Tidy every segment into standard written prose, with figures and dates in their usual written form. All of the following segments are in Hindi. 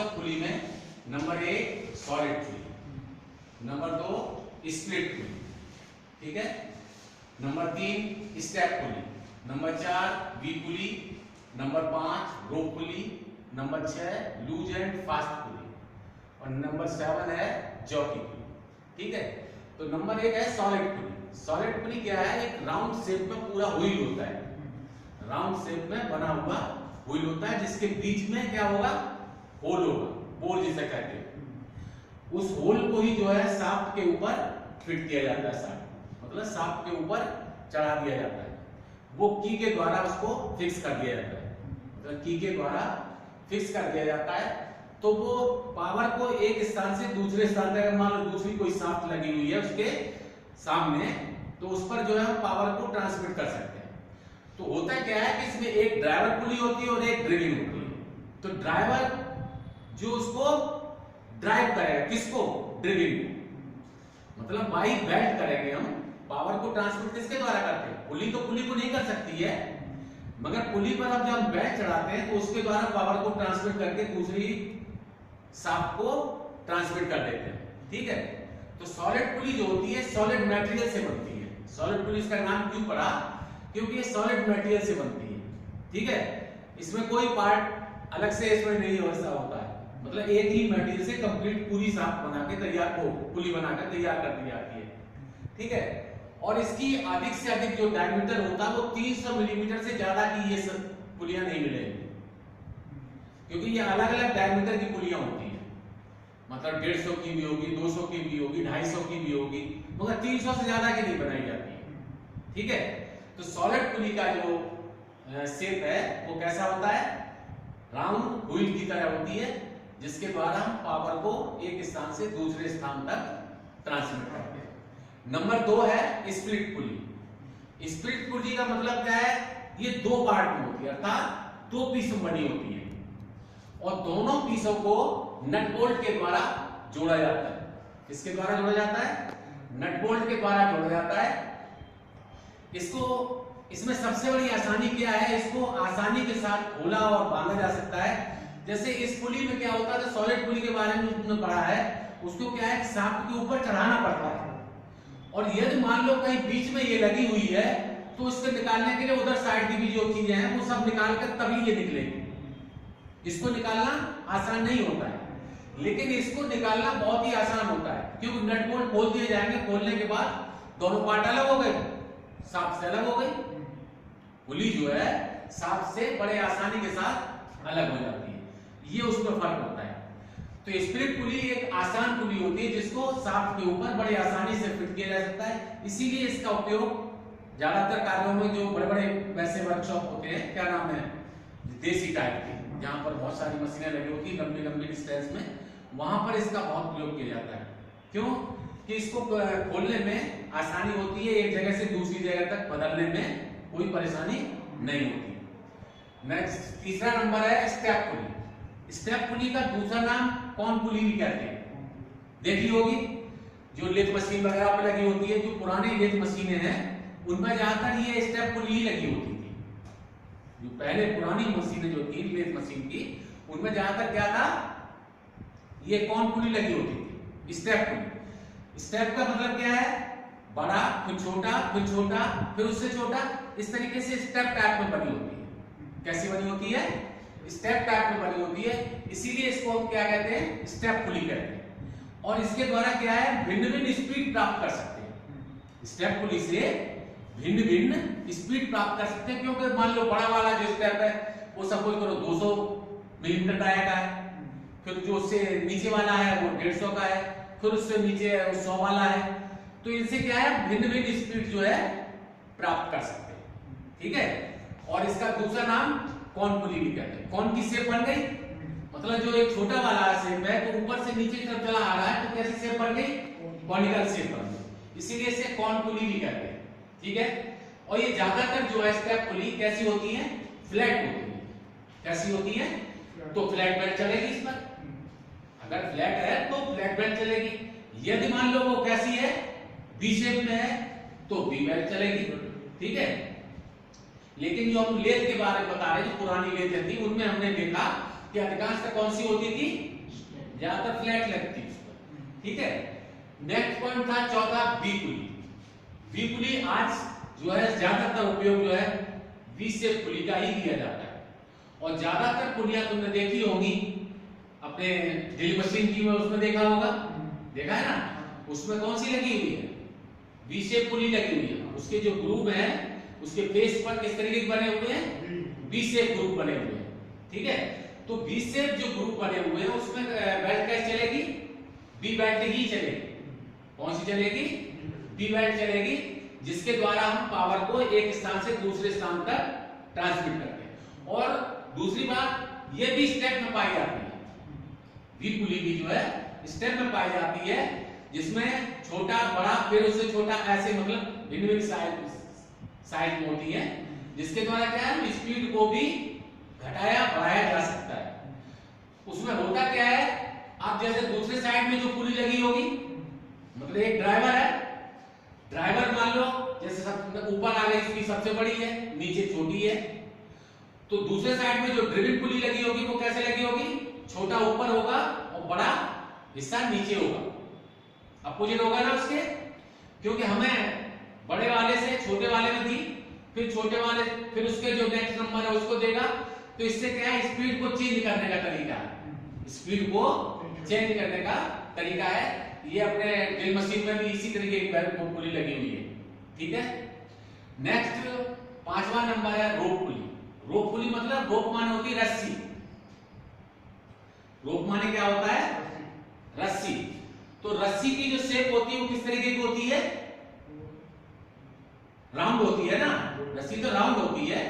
वर्कशॉप पुली में number 1 solid pulley, number 2 split pulley, ठीक है, number 3 step pulley, number 4 V pulley, number 5 rope pulley, number 6 loose and fast pulley और नंबर 7 है जॉकी पुली, ठीक है। तो नंबर 1 है सॉलिड पुली। सॉलिड पुली क्या है, एक राउंड शेप में पूरा व्हील होता है, राउंड शेप में बना हुआ व्हील होता है जिसके बीच में क्या होगा, होल होगा, बोर जिसे कहते हैं। उस होल को ही जो है शाफ्ट के ऊपर फिट किया जाता है, शाफ्ट मतलब शाफ्ट के ऊपर चढ़ा दिया जाता है, वो की के द्वारा उसको फिक्स कर दिया जाता है, मतलब की के द्वारा फिक्स कर दिया जाता है। तो वो पावर को एक स्थान से दूसरे स्थान तक, मान लो दूसरी कोई शाफ्ट लगी हुई है उसके सामने, तो उस पर जो है पावर को ट्रांसमिट कर सकते हैं। तो होता क्या है कि इसमें एक ड्राइवर पुली होती है और एक ड्रिलिंग होती है। तो ड्राइवर जो उसको ड्राइव करेगा, किसको, ड्रिलिंग, मतलब बाई बेल्ट करेंगे हम, पावर को ट्रांसमिट किसके द्वारा करते हैं, पुली तो पुली को नहीं कर सकती है, मगर पुली पर अब जब हम बेल्ट चढ़ाते हैं तो उसके द्वारा पावर को ट्रांसमिट करके दूसरी शाफ्ट को ट्रांसमिट कर देते हैं, ठीक है। तो सॉलिड पुली जो होती है सॉलिड मटेरियल से बनती है। सॉलिड पुली इसका नाम क्यों पड़ा, क्योंकि ये सॉलिड मटेरियल से बनती है, ठीक है। इसमें कोई पार्ट अलग से इसमें नहीं वैसा होता है, मतलब एक ही मटेरियल से कंप्लीट पूरी शाफ्ट बना के तैयार को पुली बनाकर तैयार कर दी जाती है, ठीक है। और इसकी अधिक से अधिक जो डायमीटर होता है वो 300 मिलीमीटर से ज्यादा की ये सब पुलियां नहीं मिलेंगी, क्योंकि ये अलग अलग डायमीटर की पुलियां होती हैं, मतलब 150 की भी होगी, 200 की भी होगी, 250 की भी होगी, मगर 300 से ज्यादा की नहीं बनाई जाती है, ठीक है। तो सॉलिड पुली का जो शेप है वो कैसा होता है, राउंड व्हील की तरह होती है, जिसके द्वारा हम पावर को एक स्थान से दूसरे स्थान तक ट्रांसमिट करते हैं। नंबर 2 है स्प्लिट पुली। स्प्लिट पुली का मतलब क्या है, ये 2 पार्ट में होती है, अर्थात 2 पीस में बनी होती है और दोनों पीसों को नट बोल्ट के द्वारा जोड़ा जाता है। किसके द्वारा जोड़ा जाता है, नट बोल्ट के द्वारा जोड़ा जाता है। इसमें सबसे बड़ी आसानी क्या है, इसको आसानी के साथ खोला और बांधा जा सकता है। जैसे इस पुली में क्या होता है, सॉलिड पुली के बारे में तुमने पढ़ा है, उसको क्या है, शाफ्ट के ऊपर चढ़ाना पड़ता है, और यदि मान लो कहीं बीच में ये लगी हुई है तो इसको निकालने के लिए उधर साइड की भी जो चीजें हैं वो सब निकाल कर तभी ये निकलेगी। इसको निकालना आसान नहीं होता है, लेकिन इसको निकालना बहुत ही आसान होता है, क्योंकि नट बोल्ट खोल दिए जाएंगे, खोलने के बाद दोनों पार्ट अलग हो गए, शाफ्ट से अलग हो गई, पुली जो है शाफ्ट से बड़े आसानी के साथ अलग हो जाती है, ये उसमें फर्क होता है। तो स्प्लिट पुली एक आसान पुली होती है जिसको शाफ्ट के ऊपर बड़ी आसानी से फिट किया जा सकता है, इसीलिए इसका उपयोग ज्यादातर कार्यों में जो बड़े बड़े वैसे वर्कशॉप होते हैं, क्या नाम है, देसी टाइप के, जहां पर बहुत सारी मशीनें लगी होती है लंबी लंबी डिस्टेंस में, वहां पर इसका बहुत प्रयोग किया जाता है। क्यों कि इसको खोलने में आसानी होती है, एक जगह से दूसरी जगह तक बदलने में कोई परेशानी नहीं होती। नेक्स्ट तीसरा नंबर है स्टेप पुली। स्टेप पुली का दूसरा नाम कौन पुली भी कहते हैं, देखी होगी, जो लेथ मशीन वगैरह पर लगी होती है, जो पुरानी लेथ मशीनें हैं उनमें ज्यादातर ये स्टेप पुली ही लगी होती थी। जो पहले पुरानी मशीनें जो थी लेथ मशीन की, उनमें ज्यादातर क्या था, ये कौन पुली लगी होती थी, स्टेप पुली। स्टेप का मतलब क्या है, बड़ा फिर छोटा फिर छोटा फिर उससे छोटा, इस तरीके से स्टेप टाइप में बनी होती है। कैसी बनी होती है, स्टेप टाइप में बनी होती है, इसीलिए इसको हम क्या कहते हैं, स्टेप पुली कहते हैं। और इसके द्वारा क्या है, भिन्न भिन्न स्पीड प्राप्त कर सकते हैं। स्टेप पुली से भिन्न भिन्न स्पीड प्राप्त कर सकते हैं, क्योंकि मान लो बड़ा वाला जो स्टेप है वो सपोज करो 200 मिलीमीटर डाया का है, फिर जो उससे नीचे वाला है वो 150 का है, फिर उससे नीचे 100 वाला है, तो इनसे क्या है, भिन्न भिन्न स्पीड जो है प्राप्त कर सकते हैं, ठीक है। और इसका दूसरा नाम कॉन पुली भी कहते हैं। कॉन की शेप बन गई, मतलब जो एक छोटा वाला शेप है तो ऊपर से नीचे की तरफ चला आ रहा है, तो कैसी शेप बन गई, कॉनिकल शेप बन गई, इसीलिए इसे कॉन पुली भी कहते हैं, ठीक है। और ये ज्यादातर जो है स्टेप पुली कैसी होती है, फ्लैट होती है। कैसी होती है, तो फ्लैट बेल्ट चलेगी इस पर, अगर फ्लैट है तो फ्लैट बेल्ट चलेगी। यदि मान लो वो कैसी है, बी शेप में है, तो बी बेल्ट चलेगी, ठीक है। लेकिन जो हम लेथ के बारे में बता रहे हैं, जो पुरानी लेथ थी उनमें हमने देखा कि अधिकांशतः कौन सी होती थी, ज्यादातर फ्लैट लगती थी उस पर, ठीक है। नेक्स्ट पॉइंट था चौथा वी पुली। वी पुली आज जो है ज्यादातर उपयोग जो है वी शेप पुली का ही किया जाता है, और ज्यादातर पुलियां तुमने देखी होंगी अपने ड्रिल मशीन की में, उसमें देखा होगा, देखा है ना, उसमें कौन सी लगी हुई है, वी शेप पुली लगी हुई है। उसके जो ग्रुप है उसके बेस पर किस तरीके के बने हुए हैं, वी शेप ग्रुप बने हुए हैं, ठीक है। तो वी शेप जो ग्रुप बने हुए हैं उसमें बेल्ट कैसे चलेगी, वी बेल्ट ही चलेगी। कौन सी चलेगी, वी बेल्ट चलेगी, जिसके द्वारा हम पावर को एक स्थान से दूसरे स्थान तक ट्रांसमिट करते हैं। और दूसरी बात ये भी स्टेप में पाई जाती है, वी पुली भी जो है स्टेप में पाई जाती है, जिसमें छोटा बड़ा फिर उससे छोटा ऐसे मतलब भिन्न भिन्न साइज में होती है, जिसके द्वारा क्या है स्पीड को भी घटाया बढ़ाया जा सकता है। उसमें होता क्या है, आप जैसे दूसरे साइड में जो पुली लगी होगी, मतलब एक ड्राइवर है, ड्राइवर मान लो जैसे सब ऊपर आ गई इसकी सबसे बड़ी है, नीचे छोटी है, तो दूसरे साइड में जो ड्रिविंग पुली लगी होगी वो कैसे लगी होगी, छोटा ऊपर होगा और बड़ा हिस्सा नीचे होगा, अपोजिट होगा ना उसके, क्योंकि हमें बड़े वाले से छोटे वाले में दी, फिर छोटे वाले फिर उसके जो नेक्स्ट नंबर है उसको देगा, तो इससे क्या है स्पीड को चेंज करने का तरीका है, स्पीड को चेंज करने का तरीका है। ये अपने ड्रिल मशीन में भी इसी तरीके की पुली लगी हुई है, ठीक है। नेक्स्ट पांचवा नंबर है रोप पुली। रोप पुली मतलब रोप माने होती है रस्सी, रोप माने क्या होता है, रस्सी। तो रस्सी की जो शेप होती है वो किस तरीके की होती है, राउंड होती है ना, रस्सी तो राउंड होती है,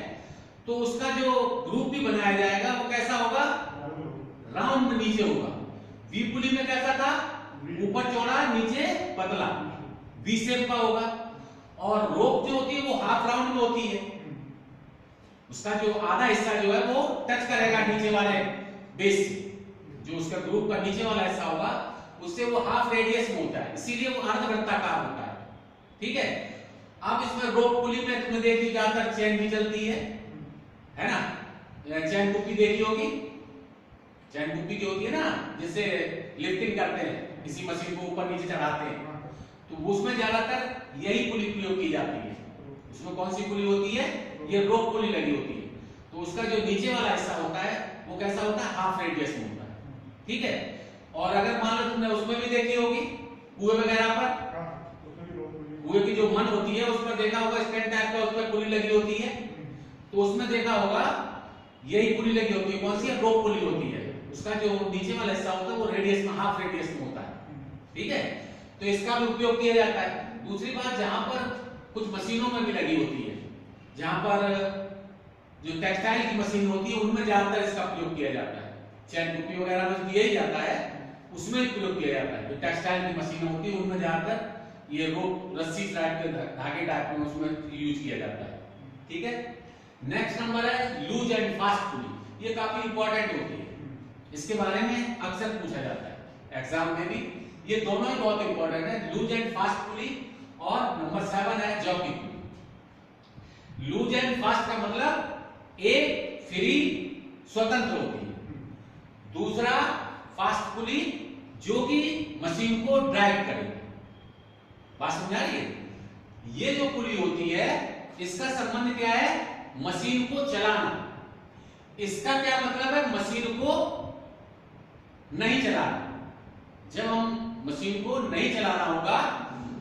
तो उसका जो ग्रुप भी बनाया जाएगा वो कैसा होगा, राउंड नीचे होगा। वी पुली में कैसा था, ऊपर चौड़ा नीचे पतला, वी शेप का होगा। और रोप जो होती है वो हाफ राउंड में होती है, उसका जो आधा हिस्सा जो है वो टच करेगा नीचे वाले बेस से, जो उसका ग्रुप का नीचे वाला हिस्सा होगा उससे वो हाफ रेडियस में होता है, इसीलिए वो अर्धवृत्ताकार होता है, ठीक है। अब इसमें रोप पुली में तुमने देखी ज्यादातर चेन भी चलती है ना, चैन कुप्पी देखी होगी, चैन कुप्पी की होती है ना, जिससे लिफ्टिंग करते हैं, किसी मशीन को ऊपर नीचे चढ़ाते हैं, तो उसमें ज्यादातर यही पुली प्रयोग की जाती है। उसमें कौन सी पुली होती है, ये रोप पुली लगी होती है, तो उसका जो नीचे वाला हिस्सा होता है वो कैसा होता है, हाफ रेडियस में होता है, ठीक है। और अगर मान लो तुमने उसमें भी देखी होगी कुएं वगैरह पर, कुएं की जो मन होती है उस पर देखा होगा स्टैंड टाइप का, उस पर पुली लगी होती है, तो उसमें देखा होगा यही पुली लगी होती है, कौन सी है, रोप पुली होती है। उसका जो नीचे वाला हिस्सा होता है वो रेडियस में, हाफ रेडियस में होता है, ठीक है। तो इसका भी उपयोग किया जाता है। दूसरी बात, जहां पर कुछ मशीनों में भी लगी होती है, जहां पर जो टेक्सटाइल की मशीन होती है उनमें ज्यादातर इसका प्रयोग किया जाता है, चैन कुप्पी वगैरह में दिया ही जाता है, उसमें प्रयोग किया जाता है। जो टेक्सटाइल की मशीन होती है उनमें ज्यादातर ये रोप रस्सी टाइप के धागे टाइप में उसमें यूज किया जाता है, ठीक है। नेक्स्ट नंबर है लूज एंड फास्ट पुली। ये काफी इंपॉर्टेंट होती है, इसके बारे में अक्सर पूछा जाता है एग्जाम में भी, ये दोनों ही बहुत इंपॉर्टेंट है, लूज एंड फास्ट पुली। और नंबर 7 है jockey pulley. Loose and fast का मतलब एक फ्री स्वतंत्र होती है, दूसरा फास्ट पुली जो कि मशीन को ड्राइव करेगी। बात समझ आ रही है? ये जो पुली होती है इसका संबंध क्या है, मशीन को चलाना। इसका क्या मतलब है, मशीन को नहीं चलाना। जब हम मशीन को नहीं चलाना होगा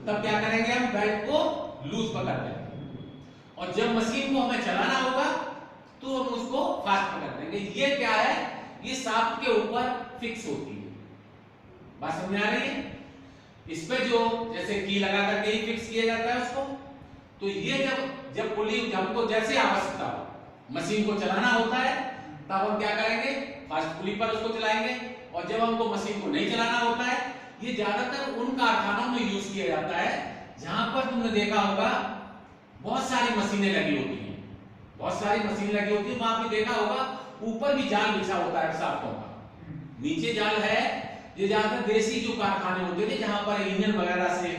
तब क्या करेंगे, हम बेल्ट को लूज पकड़ देंगे, और जब मशीन को हमें चलाना होगा तो हम उसको फास्ट पकड़ देंगे। ये क्या है, ये शाफ्ट के ऊपर फिक्स होती है। बात समझ आ रही है? इस पे जो जैसे की लगा करके ही फिक्स किया जाता है उसको। तो ये जब पुली हमको जैसे आवश्यकता हो मशीन को चलाना होता है तब हम क्या करेंगे, फास्ट पुली पर उसको चलाएंगे। और जब हमको मशीन को नहीं चलाना होता है, ये ज्यादातर उन कारखानों में यूज किया जाता है जहां पर तुमने देखा होगा बहुत सारी मशीनें लगी होती हैं, बहुत सारी मशीन लगी होती है, वहां भी देखा होगा ऊपर भी जाल बिछा होता है शाफ्टों का, नीचे जाल है। ये ज्यादातर देसी जो कारखाने होते थे जहां पर इंजन वगैरह से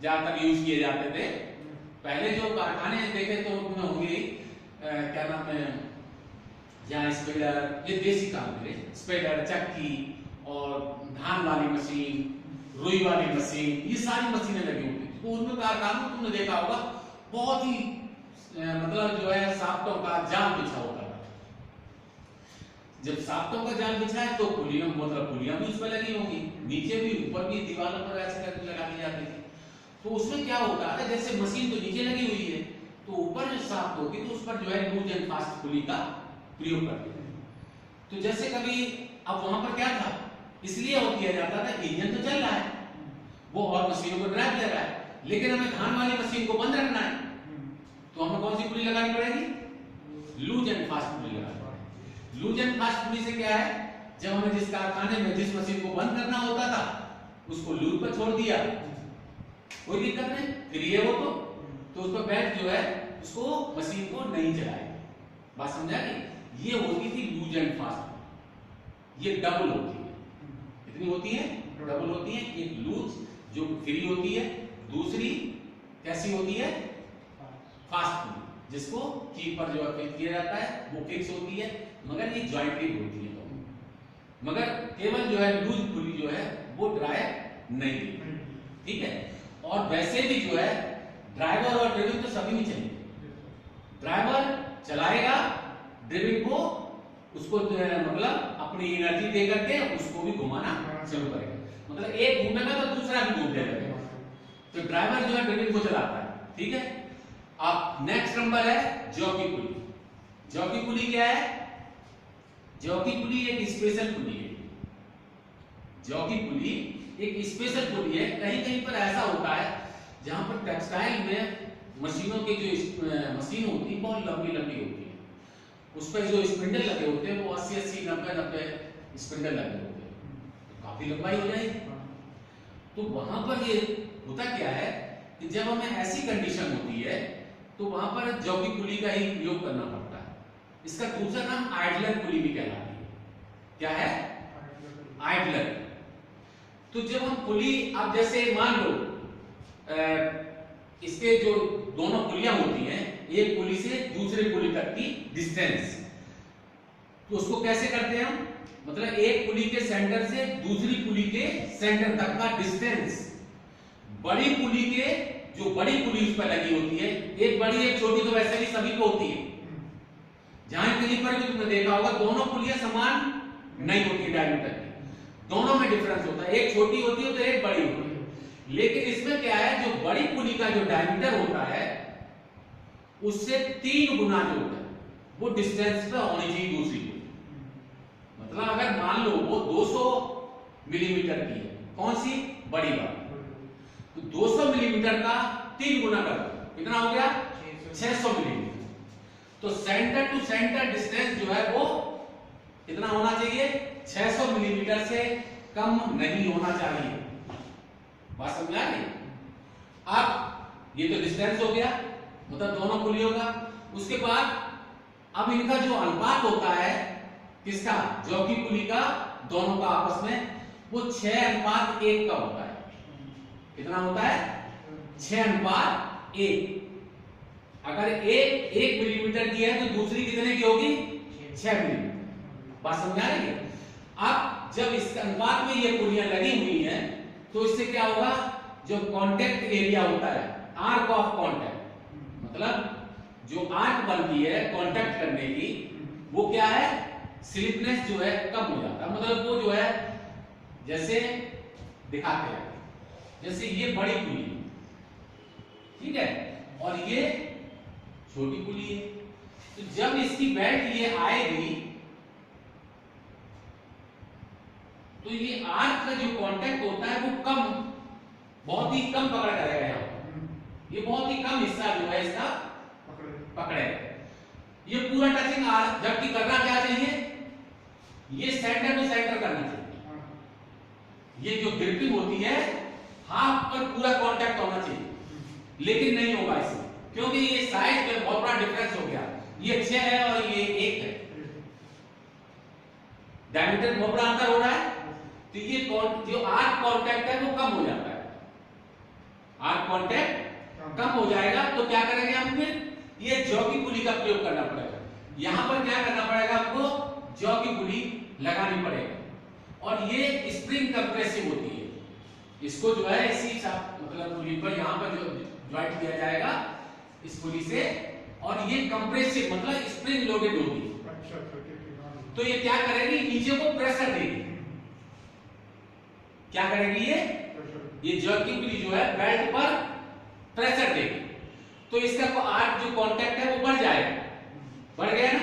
ज्यादातर यूज किए जाते थे। पहले जो कारखाने देखे तो उनमें होंगे क्या नाम है, जहाँ स्पेलर, ये देसी काम के लिए स्पेलर, चक्की और धान वाली मशीन, रुई वाली मशीन, ये सारी मशीनें लगी होती थी। तो उनमें कारखानों में तुमने देखा होगा बहुत ही मतलब जो है साफ्टों का जाल बिछा होता था। जब साफ्टों का जाल बिछा है तो पुलियां, मतलब पुलियां भी उसमें लगी होंगी, नीचे भी, ऊपर भी, दीवारों पर ऐसे करके लगा दी जाती थी। तो उसमें क्या होता है, जैसे मशीन तो नीचे लगी हुई है तो ऊपर जो साफ्ट होती है तो उस पर जो है लूज एंड फास्ट पुली का प्रयोग करते हैं। तो जैसे कभी, अब वहां पर क्या था, इसलिए और किया जाता था, इंजन तो चल रहा है वो और मशीनों को ड्राइव कर रहा है, लेकिन हमें धान वाली मशीन को बंद रखना है, तो हमें कौन सी पुली लगानी पड़ेगी, लूज एंड फास्ट पुली लगानी पड़ेगी। लूज एंड फास्ट पुली से क्या है, जब हमें जिस कारखाने में जिस मशीन को बंद करना होता था उसको लूज पर छोड़ दिया, कोई दिक्कत नहीं, फिर ये हो तो उस पर बैठ जो है उसको मशीन को नहीं चलाएगी। बात समझा कि ये होती थी लूज एंड फास्ट, ये डबल होती है, कितनी होती है, डबल होती है। एक लूज जो फ्री होती है, दूसरी कैसी होती है, फास्ट पुली, जिसको की पर जो है किया जाता है वो फिक्स होती है, मगर ये जॉइंटेड होती है तो, मगर केवल जो है लूज पुली जो है वो ड्राइव नहीं देती, ठीक है। और वैसे भी जो है ड्राइवर और ड्रिविंग तो सभी में चाहिए, ड्राइवर चलाएगा, ड्रिविंग को उसको मतलब अपनी एनर्जी दे करके उसको भी घुमाना शुरू करेगा, मतलब एक घूमेगा तो दूसरा भी घूमने लगेगा, तो ड्राइवर जो है ड्रिविंग को चलाता है, ठीक है। अब नेक्स्ट नंबर है जॉकी पुली। जॉकी पुली क्या है, जॉकी पुली एक स्पेशल पुली है। जॉकी पुली एक स्पेशल पुली है, कहीं कहीं पर ऐसा होता है जहां पर टेक्सटाइल में मशीनों की जो मशीन होती है बहुत लंबी लंबी होती है, उस पर जो स्पिंडल लगे होते हैं वो 80-80, 90-90 स्पिंडल लगे होते हैं, तो काफी लंबाई हो जाएगी। तो वहां पर ये होता क्या है कि जब हमें ऐसी कंडीशन होती है तो वहां पर जॉकी पुली का ही प्रयोग करना पड़ता है। इसका दूसरा नाम आइडलर पुली भी कहलाती है। क्या है, आइडलर। तो जब हम पुली, अब जैसे मान लो इसके जो दोनों पुलियां होती हैं, एक पुली से दूसरे पुली तक की डिस्टेंस, तो उसको कैसे करते हैं हम, मतलब एक पुली के सेंटर से दूसरी पुली के सेंटर तक का डिस्टेंस, बड़ी पुली के जो बड़ी पुली उस पर लगी होती है, एक बड़ी एक छोटी तो वैसे भी सभी को होती है, जहां कहीं पर भी तुमने देखा होगा दोनों पुलियां समान नहीं होती डायमीटर की, दोनों में डिफरेंस होता है, एक छोटी होती है तो एक बड़ी होती है। लेकिन इसमें क्या है, जो बड़ी पुली का जो डायमीटर होता है उससे 3 गुना जो होता है वो डिस्टेंस पे होनी चाहिए दूसरी पुली। मतलब अगर मान लो वो 200 मिलीमीटर की है, कौन सी, बड़ी वाली, तो 200 मिलीमीटर का 3 गुना कर दो, कितना हो गया, 600 मिलीमीटर। तो सेंटर टू सेंटर डिस्टेंस जो है वो कितना होना चाहिए, 600 मिलीमीटर से कम नहीं होना चाहिए। बात समझ आ गई। अब ये तो डिस्टेंस हो गया, मतलब दोनों पुलियों का। उसके बाद अब इनका जो अनुपात होता है, किसका, जॉकी पुली का, दोनों का आपस में, वो 6:1 का होता है। कितना होता है, 6:1। अगर एक 1 मिलीमीटर की है तो दूसरी कितने की होगी, 6 मिलीमीटर। बात समझ आ रही है। अब जब इस अनुपात में ये पुलियां लगी हुई हैं तो इससे क्या होगा, जो कांटेक्ट एरिया होता है, आर्क ऑफ कांटेक्ट, मतलब जो आर्क बनती है कांटेक्ट करने की, वो क्या है, स्लिपनेस जो है कम हो जाता है। मतलब वो जो है, जैसे दिखाते हैं, जैसे ये बड़ी पुली, ठीक है, और ये छोटी पुली है, तो जब इसकी बेल्ट ये आएगी तो ये आर्क का जो कांटेक्ट होता है वो कम, बहुत ही कम पकड़ करेगा यहाँ, ये बहुत ही कम हिस्सा जो है इसका पकड़ेगा। ये पूरा टचिंग आर्क, जबकि करना क्या चाहिए, ये सेंटर टू सेंटर करना चाहिए। ये जो ग्रिपिंग होती है हाथ पर पूरा कांटेक्ट होना चाहिए, लेकिन नहीं होगा इसमें, क्योंकि ये साइज में बहुत बड़ा डिफरेंस हो गया, ये 6 है और ये 1 है, डायमीटर बहुत बड़ा अंतर हो रहा है। तो ये जो आर्क कांटेक्ट है वो कम हो जाता है, आर्क कांटेक्ट कम हो जाएगा। तो क्या करेंगे हम, फिर ये जॉकी पुली का प्रयोग करना पड़ेगा। यहां पर क्या करना पड़ेगा आपको, जॉ की पुली लगानी पड़ेगी और ये स्प्रिंग कंप्रेसिव होती है। इसको जो है इसी मतलब पुली पर यहां पर जो ज्वाइंट किया जाएगा इस पुली से, और ये कंप्रेसिव मतलब स्प्रिंग लोडेड होगी। तो ये क्या करेगी, नीचे को प्रेशर देगी। क्या करेगी ये जॉ की पुली जो है बेल्ट पर प्रेशर देगी, तो इसका आर्क जो कांटेक्ट है वो बढ़ जाएगा। बढ़ गया ना,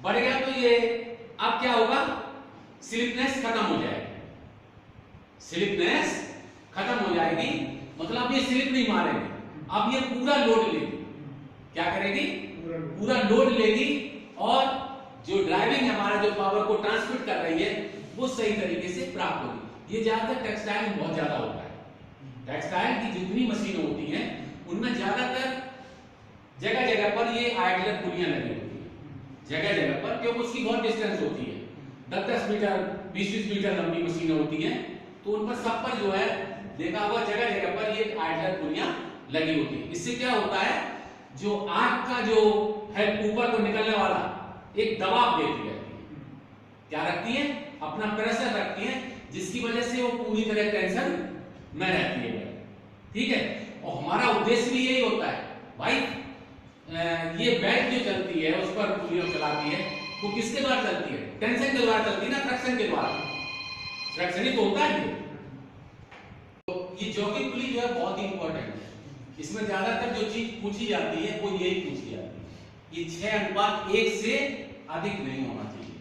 बढ़ गया तो ये अब क्या होगा, स्लिपनेस खत्म हो जाएगी। स्लिपनेस खत्म हो जाएगी मतलब ये स्लिप नहीं मारेगी, अब ये पूरा लोड लेगी। क्या करेगी, पूरा लोड लेगी और जो ड्राइविंग हमारा जो पावर को ट्रांसमिट कर रही है वो सही तरीके से प्राप्त होगी। ये ज्यादातर टेक्सटाइल में बहुत ज्यादा होता है। टेक्सटाइल की जितनी मशीनें होती हैं उनमें ज्यादातर जगह जगह पर ये आइडलर पुलियां लगी होती है, जगह जगह पर, क्योंकि उसकी बहुत डिस्टेंस होती है, 10-10 मीटर 20-20 मीटर लंबी मशीनें होती हैं, तो उन पर सब पर जो है देखा हुआ जगह जगह पर ये आइडलर पुलियां लगी होती है। इससे क्या होता है, जो आग का जो है ऊपर को निकलने वाला एक दबाव देती रहती है। क्या रखती है, अपना प्रेशर रखती है, जिसकी वजह से वो पूरी तरह टेंशन में रहती है। ठीक है, और हमारा उद्देश्य भी यही होता है भाई, ये बेल्ट जो चलती है उस पर पुलियां चलाती है, वो किसके द्वारा चलती है, टेंशन के द्वारा चलती है ना, फ्रिक्शन के द्वारा। फ्रिक्शन ही तो होता है। तो ये जॉकी पुली जो है बहुत ही इंपॉर्टेंट है। इसमें ज्यादातर जो चीज पूछी जाती है वो यही पूछी जाती है, ये 6:1 से अधिक नहीं होना चाहिए।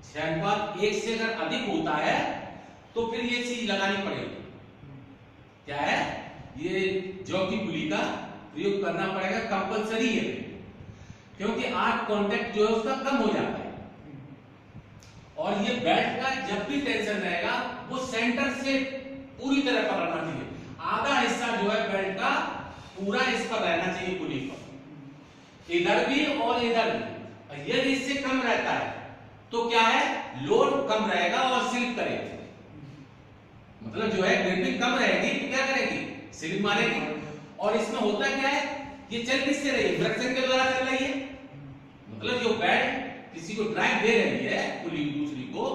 6:1 से अगर अधिक होता है तो फिर ये चीज लगानी पड़ेगी। क्या है, ये जॉकी पुली का प्रयोग करना पड़ेगा, कंपलसरी है, क्योंकि आर्क कांटेक्ट जो है उसका कम हो जाता है। और ये बेल्ट का जब भी टेंशन रहेगा वो सेंटर से पूरी तरह पकड़ना चाहिए। आधा हिस्सा जो है बेल्ट का पूरा इस पर रहना चाहिए, पुली पर, इधर भी और इधर भी। यदि इससे कम रहता है तो क्या है, लोड कम रहेगा और स्लिप करेगी। मतलब जो है ग्रिपिंग कम रहेगी तो क्या करेगी, स्लिप मारेगी। और इसमें होता क्या है, ये चल किससे रही है, फ्रिक्शन के द्वारा चल रही है। मतलब जो बेल्ट किसी को ड्राइव दे रही है पुली दूसरी को,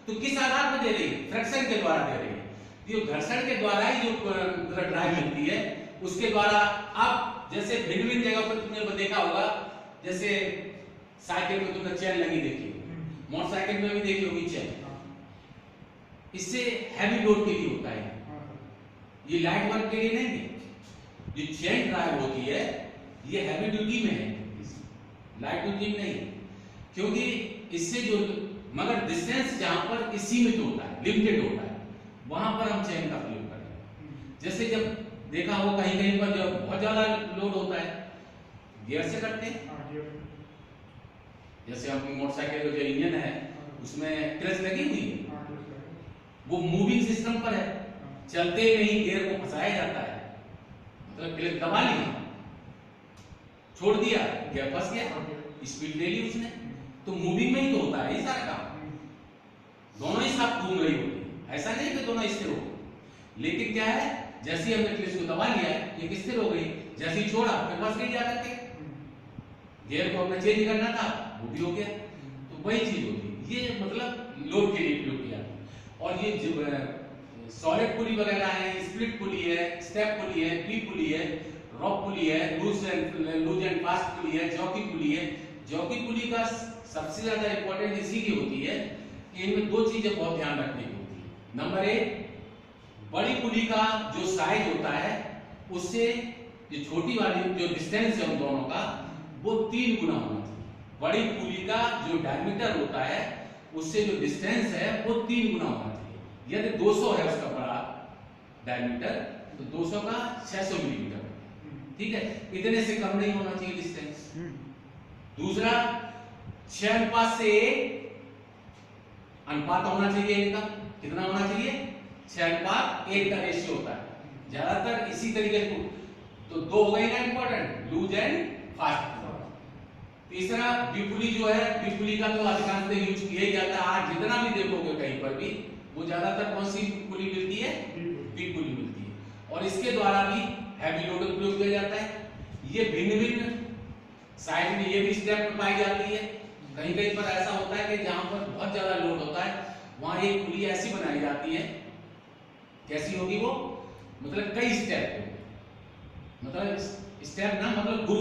तो किस आधार पर दे रही है, फ्रिक्शन के द्वारा दे रही है। ये घर्षण के द्वारा ही जो ड्राइव मिलती है उसके द्वारा। अब जैसे भिन्न भिन्न जगह पर तुमने देखा होगा, जैसे साइकिल में तुमने चेन लगी देखी, मोटरसाइकिल में भी देखी होगी चेन। इससे हैवी लोड के लिए होता है, ये लाइट वर्क के लिए नहीं है। जो चेन ड्राइव होती है ये हैवी ड्यूटी में है, लाइट ड्यूटी में नहीं, क्योंकि इससे जो, मगर डिस्टेंस जहां पर सीमित होता है, लिमिटेड होता है, वहां पर हम चेन का प्रयोग करें। जैसे जब देखा हो कहीं कहीं पर जब बहुत ज्यादा लोड होता है, गियर से करते हैं। जैसे आपकी मोटरसाइकिल का जो इंजन है उसमें क्लच लगी हुई है, वो मूविंग सिस्टम पर है, चलते ही नहीं गियर को फंसाया जाता है। मतलब क्लच दबा लिया, छोड़ दिया, गियर फंस गया, स्पीड ले ली उसने, तो मूविंग में ही तो होता है ये सारा काम। दोनों ही साथ घूम रही होती है, ऐसा नहीं कि दोनों स्थिर हो। लेकिन क्या है, जैसे ही हमने क्लच को दबा लिया ये स्थिर हो गई, जैसे ही छोड़ा फिर फंस गई जाकर के। गियर को हमने चेंज करना था, वो भी हो गया। तो वही चीज होती है, ये मतलब लोड के लिए प्रयोग किया। और ये जो सॉलिड पुली वगैरह है, स्प्लिट पुली है, स्टेप पुली है, पी पुली है, रॉक पुली है, लूज एंड फास्ट पुली है, जॉकी पुली है। जॉकी पुली का सबसे ज्यादा इंपॉर्टेंट इसी की होती है कि इनमें दो चीजें बहुत ध्यान रखने की होती है। नंबर एक, बड़ी पुली का जो साइज होता है उससे जो छोटी वाली जो डिस्टेंस है उन दोनों का वो 3 गुना होना चाहिए। बड़ी पुली का जो डायमीटर होता है उससे जो डिस्टेंस है वो 3 गुना होना चाहिए। यदि 200 है उसका बड़ा डायमीटर तो 200 का 600 मिलीमीटर, ठीक है, इतने से कम नहीं होना चाहिए डिस्टेंस। दूसरा, 6:1 अनुपात होना चाहिए इनका। कितना होना चाहिए, 6:1 का रेशियो होता है ज्यादातर इसी तरीके से। तो 2 हो गए ना इंपॉर्टेंट, लूज एंड फास्ट। तीसरा, बिपुली जो है, बिपुली का तो अधिकांश यूज किया ही जाता है। आज जितना भी देखोगे कहीं पर भी वो ज्यादातर कौन सी पुली मिलती है, बिपुली मिलती है। और इसके द्वारा भी हैवी लोड प्रयोग किया जाता है। ये भिन्न भिन्न साइड में ये भी स्टेप पाई जाती है। कहीं कहीं पर ऐसा होता है कि जहां पर बहुत ज्यादा लोड होता है वहां एक पुली ऐसी बनाई जाती है, कैसी होगी वो, मतलब कई स्टेप, मतलब स्टेप ना मतलब